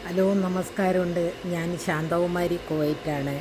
Hello, നമസ്കാരമുണ്ട്. ഞാൻ ശാന്തകുമാരി, കുവൈറ്റാണ്.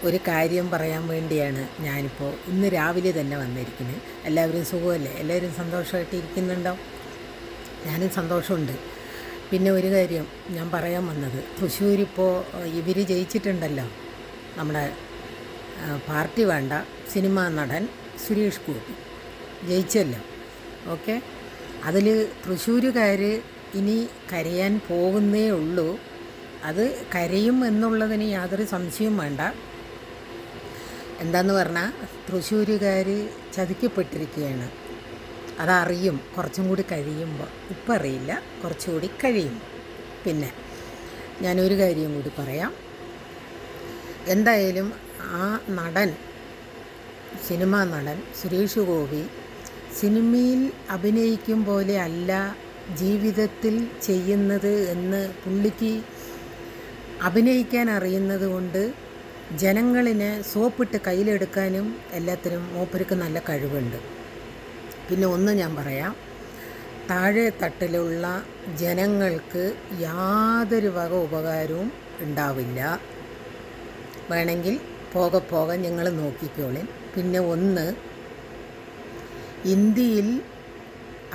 ഒരു കാര്യം പറയാൻ വേണ്ടിയാണ് ഞാനിപ്പോൾ ഇന്ന് രാവിലെ തന്നെ വന്നിരിക്കുന്നത്. എല്ലാവരും സുഖമല്ലേ? എല്ലാവരും സന്തോഷമായിട്ട് ഇരിക്കുന്നുണ്ടോ? ഞാനും സന്തോഷമുണ്ട്. പിന്നെ ഒരു കാര്യം ഞാൻ പറയാൻ വന്നത്, തൃശ്ശൂരിപ്പോൾ ഇവർ ജയിച്ചിട്ടുണ്ടല്ലോ. നമ്മുടെ പാർട്ടി വേണ്ട, സിനിമാ നടൻ സുരേഷ് ഗോപി ജയിച്ചല്ലോ. ഓക്കെ, അതിൽ തൃശ്ശൂരുകാർ ഇനി കരയാൻ പോകുന്നേ ഉള്ളൂ. അത് കരയും എന്നുള്ളതിന് യാതൊരു സംശയവും വേണ്ട. എന്താന്ന് പറഞ്ഞാൽ തൃശ്ശൂരുകാർ ചതിക്കപ്പെട്ടിരിക്കുകയാണ്. അതറിയും കുറച്ചും കൂടി കഴിയുമ്പോൾ. ഇപ്പം അറിയില്ല, കുറച്ചുകൂടി കഴിയുമ്പോൾ. പിന്നെ ഞാനൊരു കാര്യം കൂടി പറയാം. എന്തായാലും ആ നടൻ, സിനിമാ നടൻ സുരേഷ് ഗോപി സിനിമയിൽ അഭിനയിക്കും പോലെ അല്ല ജീവിതത്തിൽ ചെയ്യുന്നത് എന്ന് പുള്ളിക്ക് അഭിനയിക്കാൻ അറിയുന്നത് കൊണ്ട് ജനങ്ങളിനെ സോപ്പിട്ട് കയ്യിലെടുക്കാനും എല്ലാത്തിനും മൂപ്പർക്ക് നല്ല കഴിവുണ്ട്. പിന്നെ ഒന്ന് ഞാൻ പറയാം, താഴെ തട്ടിലുള്ള ജനങ്ങൾക്ക് യാതൊരു വക ഉപകാരവും ഉണ്ടാവില്ല. വേണമെങ്കിൽ പോകെ പോകെ നിങ്ങൾ നോക്കിക്കോളി. പിന്നെ ഒന്ന്, ഇന്ത്യയിൽ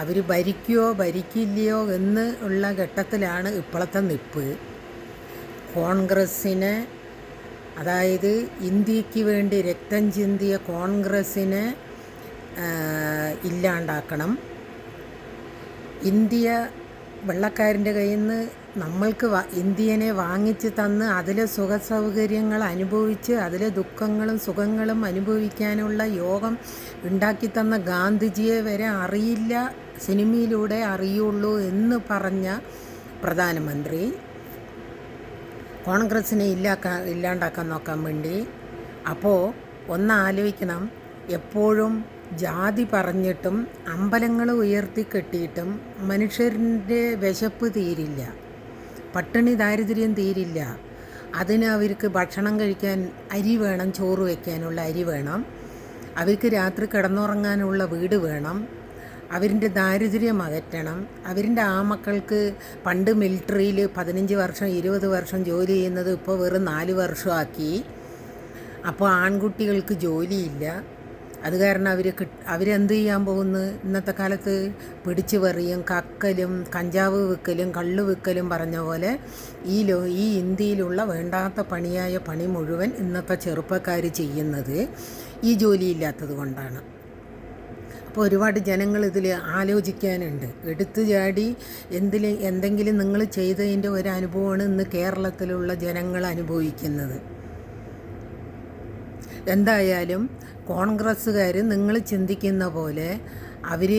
അവർ ഭരിക്കുകയോ ഭരിക്കില്ലയോ എന്ന് ഉള്ള ഘട്ടത്തിലാണ് ഇപ്പോഴത്തെ നിപ്പ്. കോൺഗ്രസ്സിനെ, അതായത് ഇന്ത്യക്ക് വേണ്ടി രക്തം ചിന്തിയ കോൺഗ്രസ്സിനെ ഇല്ലാണ്ടാക്കണം. ഇന്ത്യ വെള്ളക്കാരൻ്റെ കയ്യിൽ നിന്ന് നമ്മൾക്ക് ഇന്ത്യനെ വാങ്ങിച്ച് തന്ന് അതിലെ സുഖസൗകര്യങ്ങൾ അനുഭവിച്ച് അതിലെ ദുഃഖങ്ങളും സുഖങ്ങളും അനുഭവിക്കാനുള്ള യോഗം ഉണ്ടാക്കി തന്ന ഗാന്ധിജിയെ വരെ അറിയില്ല, സിനിമയിലൂടെ അറിയുള്ളൂ എന്ന് പറഞ്ഞ പ്രധാനമന്ത്രി കോൺഗ്രസ്സിനെ ഇല്ലാണ്ടാക്കാൻ നോക്കാൻ വേണ്ടി. അപ്പോൾ ഒന്ന് ആലോചിക്കണം, എപ്പോഴും ജാതി പറഞ്ഞിട്ടും അമ്പലങ്ങൾ ഉയർത്തിക്കെട്ടിയിട്ടും മനുഷ്യരുടെ വിശപ്പ് തീരില്ല, പട്ടിണി ദാരിദ്ര്യം തീരില്ല. അതിന് അവർക്ക് ഭക്ഷണം കഴിക്കാൻ അരി വേണം, ചോറ് വയ്ക്കാനുള്ള അരി വേണം, അവർക്ക് രാത്രി കിടന്നുറങ്ങാനുള്ള വീട് വേണം, അവരിൻ്റെ ദാരിദ്ര്യം അകറ്റണം. അവരിൻ്റെ ആ മക്കൾക്ക് പണ്ട് മിലിറ്ററിയിൽ 15 വർഷം 20 വർഷം ജോലി ചെയ്യുന്നത് ഇപ്പോൾ വെറും 4 വർഷമാക്കി. അപ്പോൾ ആൺകുട്ടികൾക്ക് ജോലിയില്ല. അത് കാരണം അവരെന്ത് ചെയ്യാൻ പോകുന്നു? ഇന്നത്തെ കാലത്ത് പിടിച്ചു പറിയും, കക്കലും, കഞ്ചാവ് വിൽക്കലും, കള്ള് വിൽക്കലും പറഞ്ഞ പോലെ ഈ ഇന്ത്യയിലുള്ള വേണ്ടാത്ത പണിയായ പണി മുഴുവൻ ഇന്നത്തെ ചെറുപ്പക്കാർ ചെയ്യുന്നത് ഈ ജോലിയില്ലാത്തത് കൊണ്ടാണ്. അപ്പോൾ ഒരുപാട് ജനങ്ങൾ ഇതിൽ ആലോചിക്കാനുണ്ട്. എടുത്തു ചാടി എന്തെങ്കിലും നിങ്ങൾ ചെയ്തതിൻ്റെ ഒരു അനുഭവമാണ് ഇന്ന് കേരളത്തിലുള്ള ജനങ്ങൾ അനുഭവിക്കുന്നത്. എന്തായാലും കോൺഗ്രസ്സുകാർ നിങ്ങൾ ചിന്തിക്കുന്ന പോലെ അവർ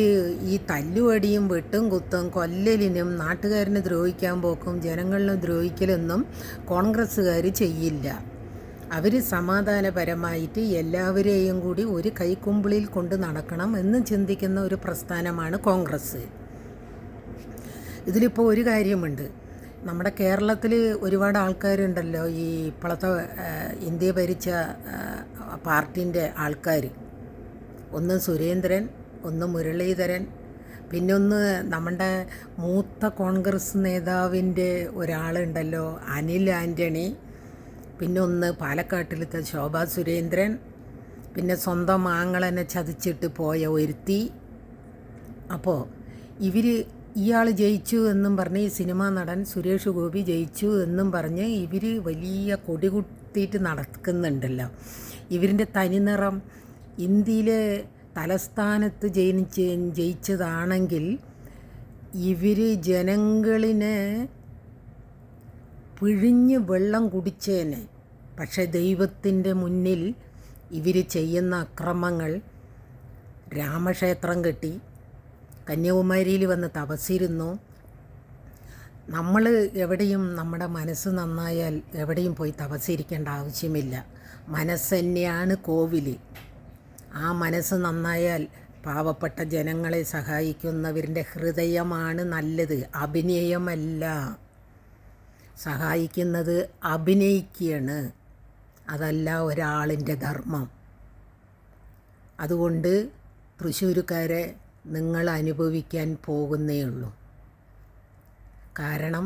ഈ തല്ലുവടിയും വെട്ടും കുത്തും കൊല്ലലിനും നാട്ടുകാരനെ ദ്രോഹിക്കാൻ പോക്കും ജനങ്ങളിനെ ദ്രോഹിക്കലൊന്നും കോൺഗ്രസ്സുകാർ ചെയ്യില്ല. അവർ സമാധാനപരമായിട്ട് എല്ലാവരെയും കൂടി ഒരു കൈക്കുമ്പിളിൽ കൊണ്ട് നടക്കണം എന്ന് ചിന്തിക്കുന്ന ഒരു പ്രസ്ഥാനമാണ് കോൺഗ്രസ്. ഇതിലിപ്പോൾ ഒരു കാര്യമുണ്ട്, നമ്മുടെ കേരളത്തിൽ ഒരുപാട് ആൾക്കാരുണ്ടല്ലോ, ഈ ഇപ്പോഴത്തെ ഇന്ത്യ ഭരിച്ച പാർട്ടീൻ്റെ ആൾക്കാർ. ഒന്ന് സുരേന്ദ്രൻ, ഒന്ന് മുരളീധരൻ, പിന്നൊന്ന് നമ്മുടെ മൂത്ത കോൺഗ്രസ് നേതാവിൻ്റെ ഒരാളുണ്ടല്ലോ അനിൽ ആൻ്റണി, പിന്നൊന്ന് പാലക്കാട്ടിലത്തെ ശോഭാ സുരേന്ദ്രൻ, പിന്നെ സ്വന്തം ആങ്ങളെന്നെ ചതിച്ചിട്ട് പോയ ഒരുത്തി. അപ്പോൾ ഇയാൾ ജയിച്ചു എന്നും പറഞ്ഞ്, ഈ സിനിമാ നടൻ സുരേഷ് ഗോപി ജയിച്ചു എന്നും പറഞ്ഞ് ഇവർ വലിയ കൊടി കുത്തിയിട്ട് നടക്കുന്നുണ്ടല്ലോ. ഇവരിൻ്റെ തനിനിറം ഇന്ത്യയിലെ തലസ്ഥാനത്ത് ജയിച്ചതാണെങ്കിൽ ഇവർ ജനങ്ങളിനെ പിഴിഞ്ഞ് വെള്ളം കുടിച്ചേനെ. പക്ഷേ ദൈവത്തിൻ്റെ മുന്നിൽ ഇവർ ചെയ്യുന്ന അക്രമങ്ങൾ, രാമക്ഷേത്രം കെട്ടി കന്യാകുമാരിയിൽ വന്ന് തപസ്സിരുന്നു. നമ്മൾ എവിടെയും നമ്മുടെ മനസ്സ് നന്നായാൽ എവിടെയും പോയി തപസ്സിരിക്കേണ്ട ആവശ്യമില്ല. മനസ്സ് തന്നെയാണ് കോവിൽ. ആ മനസ്സ് നന്നായാൽ പാവപ്പെട്ട ജനങ്ങളെ സഹായിക്കുന്നവരുടെ ഹൃദയമാണ് നല്ലത്, അഭിനയമല്ല. സഹായിക്കുന്നത് അഭിനയിക്കുകയാണ്, അതല്ല ഒരാളിൻ്റെ ധർമ്മം. അതുകൊണ്ട് തൃശ്ശൂരുകാരെ നിങ്ങൾ അനുഭവിക്കാൻ പോകുന്നേ ഉള്ളൂ. കാരണം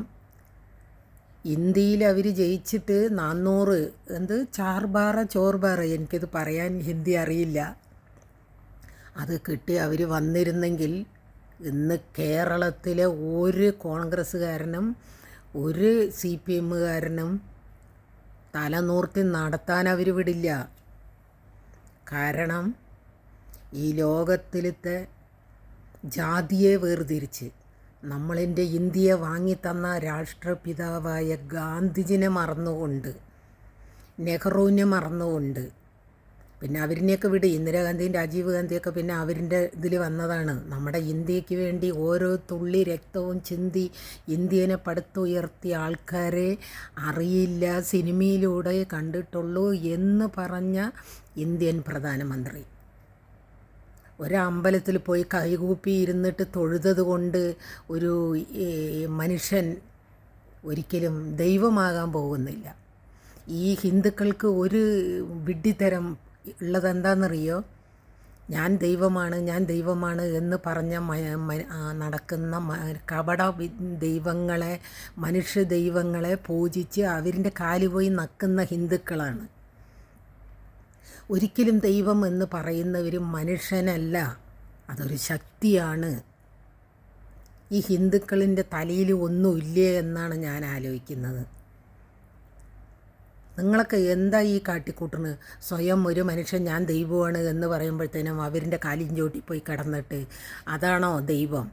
ഇന്ത്യയിൽ അവർ ജയിച്ചിട്ട് 400 എന്ത് ചാർബാറ ചോർബാറ എനിക്കത് പറയാൻ ഹിന്ദി അറിയില്ല, അത് കിട്ടി അവർ വന്നിരുന്നെങ്കിൽ ഇന്ന് കേരളത്തിലെ ഒരു കോൺഗ്രസ്സുകാരനും ഒരു CPMകാരനും തലനൂർത്തി നടത്താൻ അവർ വിടില്ല. കാരണം ഈ ലോകത്തിലത്തെ ജാതിയെ വേർതിരിച്ച് നമ്മളെൻ്റെ ഇന്ത്യയെ വാങ്ങിത്തന്ന രാഷ്ട്രപിതാവായ ഗാന്ധിജിനെ മറന്നുകൊണ്ട്, നെഹ്റുവിനെ മറന്നുകൊണ്ട്, പിന്നെ അവരിനെയൊക്കെ വിട്, ഇന്ദിരാഗാന്ധിയും രാജീവ് ഗാന്ധിയൊക്കെ പിന്നെ അവരിൻ്റെ ഇതിൽ വന്നതാണ്. നമ്മുടെ ഇന്ത്യക്ക് വേണ്ടി ഓരോ തുള്ളി രക്തവും ചിന്തി ഇന്ത്യനെ പടുത്തുയർത്തിയ ആൾക്കാരെ അറിയില്ല, സിനിമയിലൂടെ കണ്ടിട്ടുള്ളൂ എന്ന് പറഞ്ഞ ഇന്ത്യൻ പ്രധാനമന്ത്രി ഒരമ്പലത്തിൽ പോയി കൈകൂപ്പി ഇരുന്നിട്ട് തൊഴുതത് കൊണ്ട് ഒരു മനുഷ്യൻ ഒരിക്കലും ദൈവമാകാൻ പോകുന്നില്ല. ഈ ഹിന്ദുക്കൾക്ക് ഒരു വിഡ്ഢിത്തരം ഉള്ളതെന്താണെന്നറിയോ? ഞാൻ ദൈവമാണ്, ഞാൻ ദൈവമാണ് എന്ന് പറഞ്ഞ നടക്കുന്ന കപട ദൈവങ്ങളെ, മനുഷ്യ ദൈവങ്ങളെ പൂജിച്ച് അവരിൻ്റെ കാല് പോയി നക്കുന്ന ഹിന്ദുക്കളാണ്. ഒരിക്കലും ദൈവം എന്ന് പറയുന്നവർ മനുഷ്യനല്ല, അതൊരു ശക്തിയാണ്. ഈ ഹിന്ദുക്കളിൻ്റെ തലയിൽ ഒന്നുമില്ലേ എന്നാണ് ഞാൻ ആലോചിക്കുന്നത്. നിങ്ങളൊക്കെ എന്താ ഈ കാട്ടിക്കൂട്ടുന്നത്? സ്വയം ഒരു മനുഷ്യൻ ഞാൻ ദൈവമാണ് എന്ന് പറയുമ്പോഴത്തേനും അവരിൻ്റെ കാലിൻ ചോട്ടി പോയി കിടന്നിട്ട് അതാണോ ദൈവം?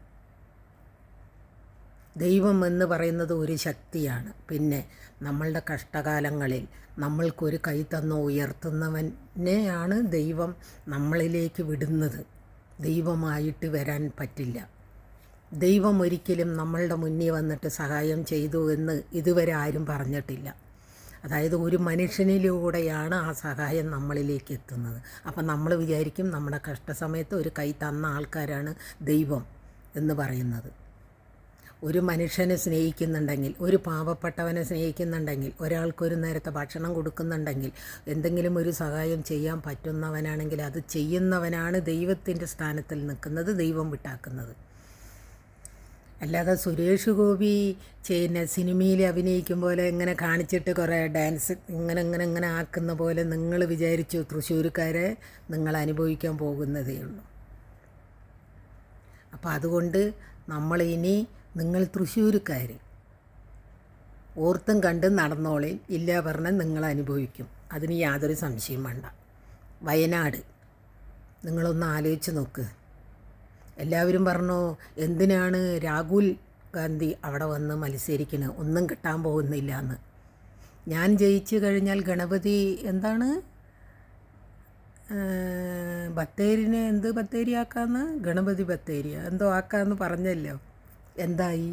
ദൈവം എന്ന് പറയുന്നത് ഒരു ശക്തിയാണ്. പിന്നെ നമ്മളുടെ കഷ്ടകാലങ്ങളിൽ നമ്മൾക്കൊരു കൈ തന്നോ ഉയർത്തുന്നവനെയാണ് ദൈവം നമ്മളിലേക്ക് വിടുന്നത്. ദൈവമായിട്ട് വരാൻ പറ്റില്ല. ദൈവം ഒരിക്കലും നമ്മളുടെ മുന്നിൽ വന്നിട്ട് സഹായം ചെയ്തു എന്ന് ഇതുവരെ ആരും പറഞ്ഞിട്ടില്ല. അതായത് ഒരു മനുഷ്യനിലൂടെയാണ് ആ സഹായം നമ്മളിലേക്ക് എത്തുന്നത്. അപ്പം നമ്മൾ വിചാരിക്കും നമ്മുടെ കഷ്ടസമയത്ത് ഒരു കൈ തന്ന ആൾക്കാരാണ് ദൈവം എന്ന് പറയുന്നത്. ഒരു മനുഷ്യനെ സ്നേഹിക്കുന്നുണ്ടെങ്കിൽ, ഒരു പാവപ്പെട്ടവനെ സ്നേഹിക്കുന്നുണ്ടെങ്കിൽ, ഒരാൾക്കൊരു നേരത്തെ ഭക്ഷണം കൊടുക്കുന്നുണ്ടെങ്കിൽ, എന്തെങ്കിലും ഒരു സഹായം ചെയ്യാൻ പറ്റുന്നവനാണെങ്കിൽ അത് ചെയ്യുന്നവനാണ് ദൈവത്തിൻ്റെ സ്ഥാനത്തിൽ നിൽക്കുന്നത്, ദൈവം വിട്ടാക്കുന്നത്. അല്ലാതെ സുരേഷ് ഗോപി സിനിമയിൽ അഭിനയിക്കും പോലെ ഇങ്ങനെ കാണിച്ചിട്ട് കുറേ ഡാൻസ് ഇങ്ങനെ ആക്കുന്ന പോലെ നിങ്ങൾ വിചാരിച്ചു തൃശ്ശൂർക്കാരെ നിങ്ങൾ അനുഭവിക്കാൻ പോകുന്നതേ ഉള്ളൂ. അപ്പോൾ അതുകൊണ്ട് നമ്മളിനി നിങ്ങൾ തൃശ്ശൂർക്കാർ ഓർത്തും കണ്ടും നടന്നോളി, ഇല്ല പറഞ്ഞാൽ നിങ്ങൾ അനുഭവിക്കും, അതിന് യാതൊരു സംശയം വേണ്ട. വയനാട് നിങ്ങളൊന്ന് ആലോചിച്ച് നോക്ക്. എല്ലാവരും പറഞ്ഞു എന്തിനാണ് രാഹുൽ ഗാന്ധി അവിടെ വന്ന് മത്സരിക്കുന്നത്, ഒന്നും കിട്ടാൻ പോകുന്നില്ല എന്ന്. ഞാൻ ജയിച്ചു കഴിഞ്ഞാൽ ഗണപതി എന്താണ് ബത്തേരിനെ എന്ത് ബത്തേരി ആക്കാന്ന്, ഗണപതി ബത്തേരി എന്തോ ആക്കാമെന്ന് പറഞ്ഞല്ലോ. എന്തായി?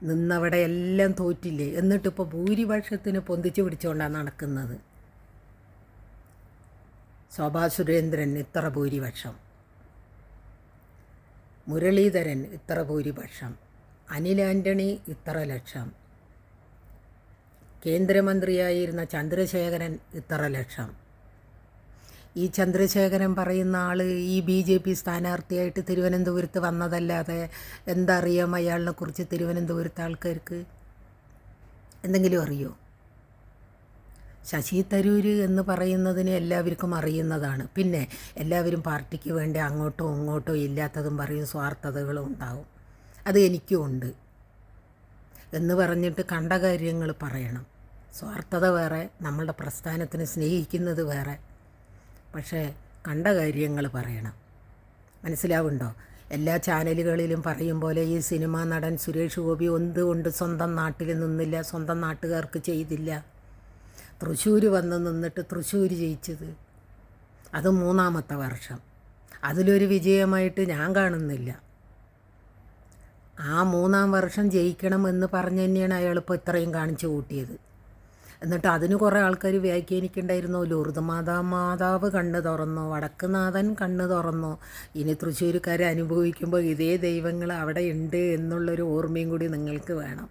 നിന്നവിടെ എല്ലാം തോറ്റില്ലേ? എന്നിട്ടിപ്പോൾ ഭൂരിപക്ഷത്തിന് പൊന്തിച്ച് പിടിച്ചുകൊണ്ടാണ് നടക്കുന്നത്. ശോഭാ സുരേന്ദ്രൻ ഇത്ര ഭൂരിപക്ഷം, മുരളീധരൻ ഇത്ര ഭൂരിപക്ഷം, അനിൽ ആൻ്റണി ഇത്ര ലക്ഷം, കേന്ദ്രമന്ത്രിയായിരുന്ന ചന്ദ്രശേഖരൻ ഇത്ര ലക്ഷം. ഈ ചന്ദ്രശേഖരൻ പറയുന്ന ആൾ ഈ BJP സ്ഥാനാർത്ഥിയായിട്ട് തിരുവനന്തപുരത്ത് വന്നതല്ലാതെ എന്താ അറിയാം അയാളിനെ കുറിച്ച്? തിരുവനന്തപുരത്തെ ആൾക്കാർക്ക് എന്തെങ്കിലും അറിയോ? ശശി തരൂർ എന്ന് പറയുന്നതിന് എല്ലാവർക്കും അറിയുന്നതാണ്. പിന്നെ എല്ലാവരും പാർട്ടിക്ക് വേണ്ടി അങ്ങോട്ടോ ഇങ്ങോട്ടോ ഇല്ലാത്തതും പറയും, സ്വാർത്ഥതകളും ഉണ്ടാവും. അത് എനിക്കും ഉണ്ട് എന്ന് പറഞ്ഞിട്ട് കണ്ട കാര്യങ്ങൾ പറയണം. സ്വാർത്ഥത വേറെ, നമ്മളുടെ പ്രസ്ഥാനത്തിന് സ്നേഹിക്കുന്നത് വേറെ. പക്ഷേ കണ്ട കാര്യങ്ങൾ പറയണം. മനസ്സിലാവുണ്ടോ? എല്ലാ ചാനലുകളിലും പറയും പോലെ ഈ സിനിമാ നടൻ സുരേഷ് ഗോപി എന്തുകൊണ്ട് സ്വന്തം നാട്ടിൽ നിന്നില്ല, സ്വന്തം നാട്ടുകാർക്ക് ചെയ്തില്ല? തൃശ്ശൂർ വന്ന് നിന്നിട്ട് തൃശ്ശൂർ ജയിച്ചത്, അത് 3ാമത്തെ വർഷം. അതിലൊരു വിജയമായിട്ട് ഞാൻ കാണുന്നില്ല. ആ 3ാം വർഷം ജയിക്കണം എന്ന് പറഞ്ഞു തന്നെയാണ് അയാളിപ്പോൾ ഇത്രയും കാണിച്ചു കൂട്ടിയത്. എന്നിട്ട് അതിന് കുറേ ആൾക്കാർ വ്യാഖ്യാനിക്കുന്നുണ്ടായിരുന്നു, ലൂർദ് മാതാവ് കണ്ണ് തുറന്നോ, വടക്കുനാഥൻ കണ്ണ് തുറന്നോ, ഇനി തൃശ്ശൂർക്കാരെ അനുഭവിക്കുമ്പോൾ ഇതേ ദൈവങ്ങൾ അവിടെ ഉണ്ട് എന്നുള്ളൊരു ഓർമ്മയും കൂടി നിങ്ങൾക്ക് വേണം.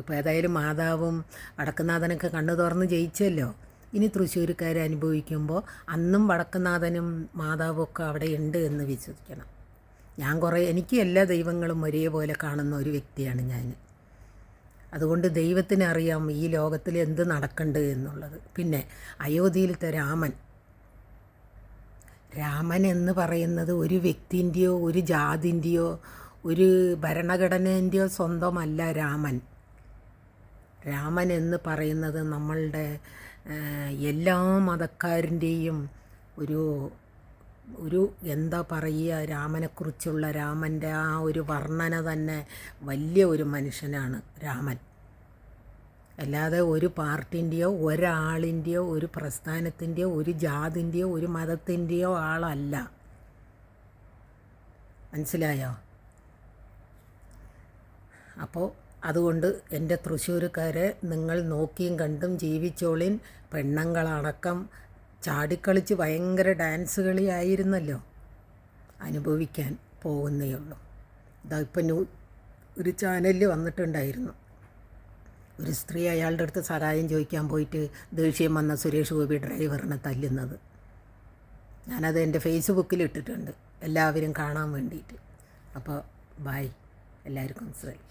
ഇപ്പോൾ ഏതായാലും മാതാവും വടക്കുനാഥനൊക്കെ കണ്ണ് തുറന്ന് ജയിച്ചല്ലോ. ഇനി തൃശ്ശൂർക്കാരെ അനുഭവിക്കുമ്പോൾ അന്നും വടക്കുനാഥനും മാതാവും ഒക്കെ അവിടെ ഉണ്ട് എന്ന് വിശ്വസിക്കണം. എനിക്ക് എല്ലാ ദൈവങ്ങളും ഒരേപോലെ കാണുന്ന ഒരു വ്യക്തിയാണ് ഞാൻ. അതുകൊണ്ട് ദൈവത്തിന് അറിയാം ഈ ലോകത്തിൽ എന്ത് നടക്കണ്ട് എന്നുള്ളത്. പിന്നെ അയോധ്യയിലത്തെ രാമൻ എന്ന് പറയുന്നത് ഒരു വ്യക്തിൻ്റെയോ ഒരു ജാതിൻ്റെയോ ഒരു ഭരണഘടനേൻ്റെയോ സ്വന്തമല്ല രാമൻ എന്ന് പറയുന്നത് നമ്മളുടെ എല്ലാ മതക്കാരൻ്റെയും ഒരു എന്താ പറയുക, രാമനെക്കുറിച്ചുള്ള രാമൻ്റെ ആ ഒരു വർണ്ണന തന്നെ വലിയ ഒരു മനുഷ്യനാണ് രാമൻ. അല്ലാതെ ഒരു പാർട്ടിൻ്റെയോ ഒരാളിൻ്റെയോ ഒരു പ്രസ്ഥാനത്തിൻ്റെയോ ഒരു ജാതിൻ്റെയോ ഒരു മതത്തിൻ്റെയോ ആളല്ല. മനസ്സിലായോ? അപ്പോൾ അതുകൊണ്ട് എൻ്റെ തൃശ്ശൂർക്കാരെ, നിങ്ങൾ നോക്കിയും കണ്ടും ജീവിച്ചോളിൻ. പെണ്ണുങ്ങളടക്കം ചാടിക്കളിച്ച് ഭയങ്കര ഡാൻസ് കളിയായിരുന്നല്ലോ, അനുഭവിക്കാൻ പോകുന്നേ ഉള്ളൂ. ഇതാ ഇപ്പം ഒരു ചാനലിൽ വന്നിട്ടുണ്ടായിരുന്നു, ഒരു സ്ത്രീ അയാളുടെ അടുത്ത് സഹായം ചോദിക്കാൻ പോയിട്ട് ദേഷ്യം വന്ന സുരേഷ് ഗോപി ഡ്രൈവറിനെ തല്ലുന്നത്. ഞാനത് എൻ്റെ ഫേസ്ബുക്കിൽ ഇട്ടിട്ടുണ്ട് എല്ലാവരും കാണാൻ വേണ്ടിയിട്ട്. അപ്പോൾ ബൈ, എല്ലാവർക്കും മനസ്സിലായി.